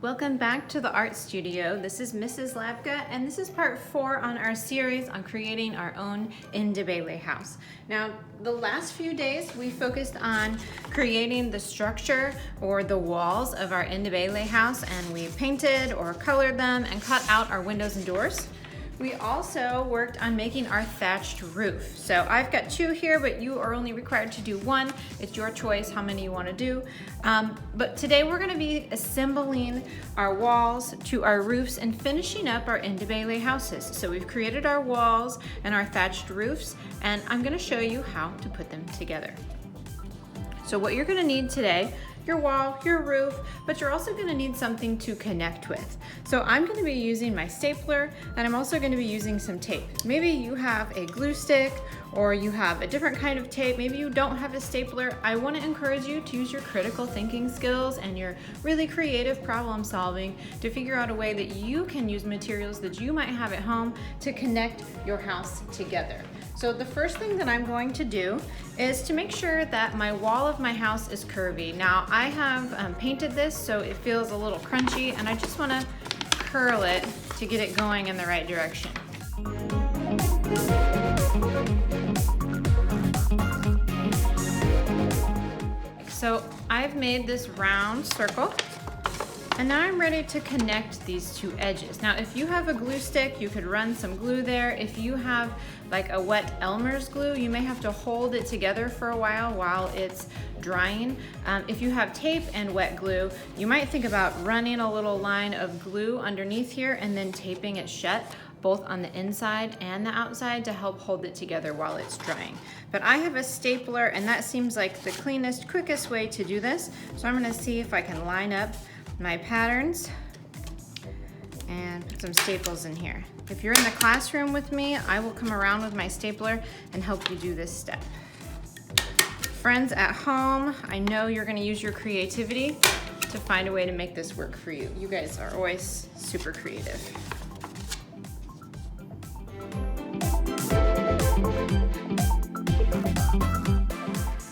Welcome back to the art studio. This is Mrs. Lapka, and this is part 4 on our series on creating our own Ndebele house. Now, the last few days we focused on creating the structure or the walls of our Ndebele house, and we painted or colored them and cut out our windows and doors. We also worked on making our thatched roof. So I've got 2 here, but you are only required to do 1. It's your choice how many you want to do. But today we're going to be assembling our walls to our roofs and finishing up our Ndebele houses. So we've created our walls and our thatched roofs, and I'm going to show you how to put them together. So what you're going to need today, your wall, your roof, but you're also going to need something to connect with. So I'm going to be using my stapler, and I'm also going to be using some tape. Maybe you have a glue stick or you have a different kind of tape. Maybe you don't have a stapler. I want to encourage you to use your critical thinking skills and your really creative problem solving to figure out a way that you can use materials that you might have at home to connect your house together. So the first thing that I'm going to do is to make sure that my wall of my house is curvy. Now I have painted this so it feels a little crunchy, and I just want to curl it to get it going in the right direction. So I've made this round circle, and now I'm ready to connect these 2 edges. Now, if you have a glue stick, you could run some glue there. If you have like a wet Elmer's glue, you may have to hold it together for a while it's drying. If you have tape and wet glue, you might think about running a little line of glue underneath here and then taping it shut, both on the inside and the outside, to help hold it together while it's drying. But I have a stapler, and that seems like the cleanest, quickest way to do this. So I'm gonna see if I can line up my patterns and put some staples in here. If you're in the classroom with me, I will come around with my stapler and help you do this step. Friends at home, I know you're gonna use your creativity to find a way to make this work for you. You guys are always super creative.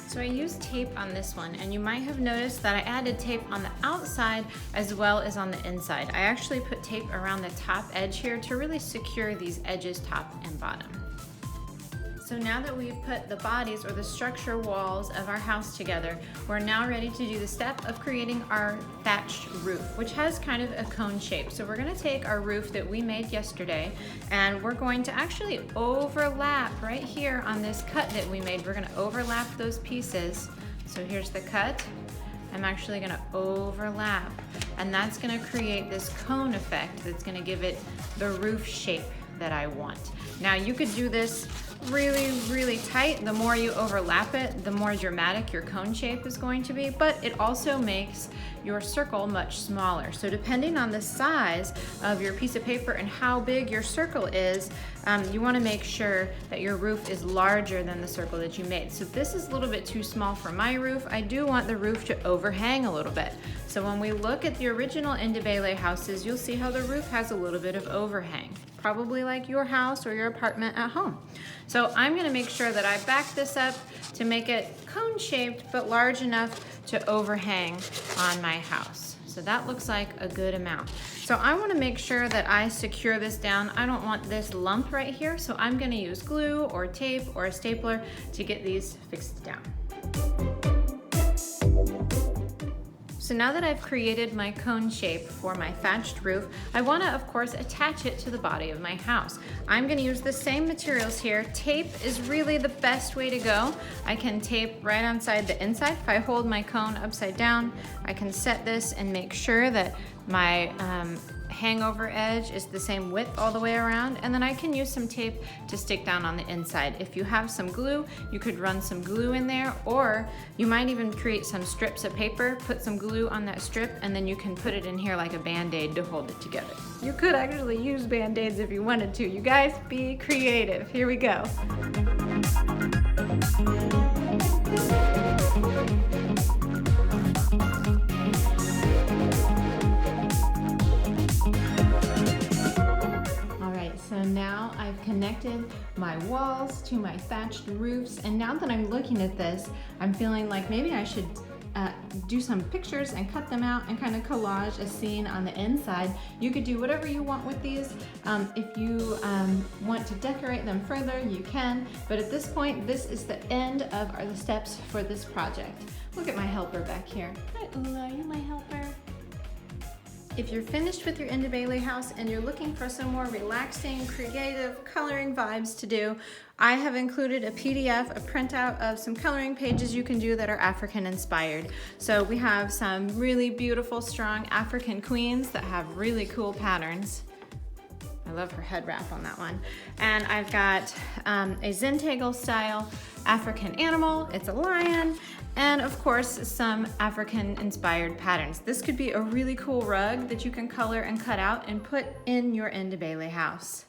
So I used tape on this one, and you might have noticed that I added tape on the outside as well as on the inside. I actually put tape around the top edge here to really secure these edges, top and bottom. So now that we've put the bodies or the structure walls of our house together, we're now ready to do the step of creating our thatched roof, which has kind of a cone shape. So we're gonna take our roof that we made yesterday, and we're going to actually overlap right here on this cut that we made. We're gonna overlap those pieces. So here's the cut. I'm actually gonna overlap, and that's gonna create this cone effect that's gonna give it the roof shape that I want. Now you could do this really tight. The more you overlap it, the more dramatic your cone shape is going to be, but it also makes your circle much smaller. So depending on the size of your piece of paper and how big your circle is, you want to make sure that your roof is larger than the circle that you made. So this is a little bit too small for my roof. I do want the roof to overhang a little bit. So when we look at the original Ndebele houses, you'll see how the roof has a little bit of overhang, probably like your house or your apartment at home. So I'm going to make sure that I back this up to make it cone shaped but large enough to overhang on my house. So that looks like a good amount. So I want to make sure that I secure this down. I don't want this lump right here, so I'm going to use glue or tape or a stapler to get these fixed down. So now that I've created my cone shape for my thatched roof, I want to, of course, attach it to the body of my house. I'm going to use the same materials here. Tape is really the best way to go. I can tape right inside the inside. If I hold my cone upside down, I can set this and make sure that my hangover edge is the same width all the way around, and then I can use some tape to stick down on the inside. If you have some glue, you could run some glue in there, or you might even create some strips of paper, put some glue on that strip, and then you can put it in here like a band-aid to hold it together. You could actually use band-aids if you wanted to. You guys be creative. Here we go. So now I've connected my walls to my thatched roofs, and now that I'm looking at this, I'm feeling like maybe I should do some pictures and cut them out and kind of collage a scene on the inside. You could do whatever you want with these. If you want to decorate them further, you can, but at this point, this is the end of the steps for this project. Look at my helper back here. Hi, Ula, are you my helper? If you're finished with your Ndebele house and you're looking for some more relaxing, creative coloring vibes to do, I have included a PDF, a printout of some coloring pages you can do that are African inspired. So we have some really beautiful, strong African queens that have really cool patterns. I love her head wrap on that one. And I've got a Zintegel style African animal, it's a lion, and of course some African inspired patterns. This could be a really cool rug that you can color and cut out and put in your Ndebele house.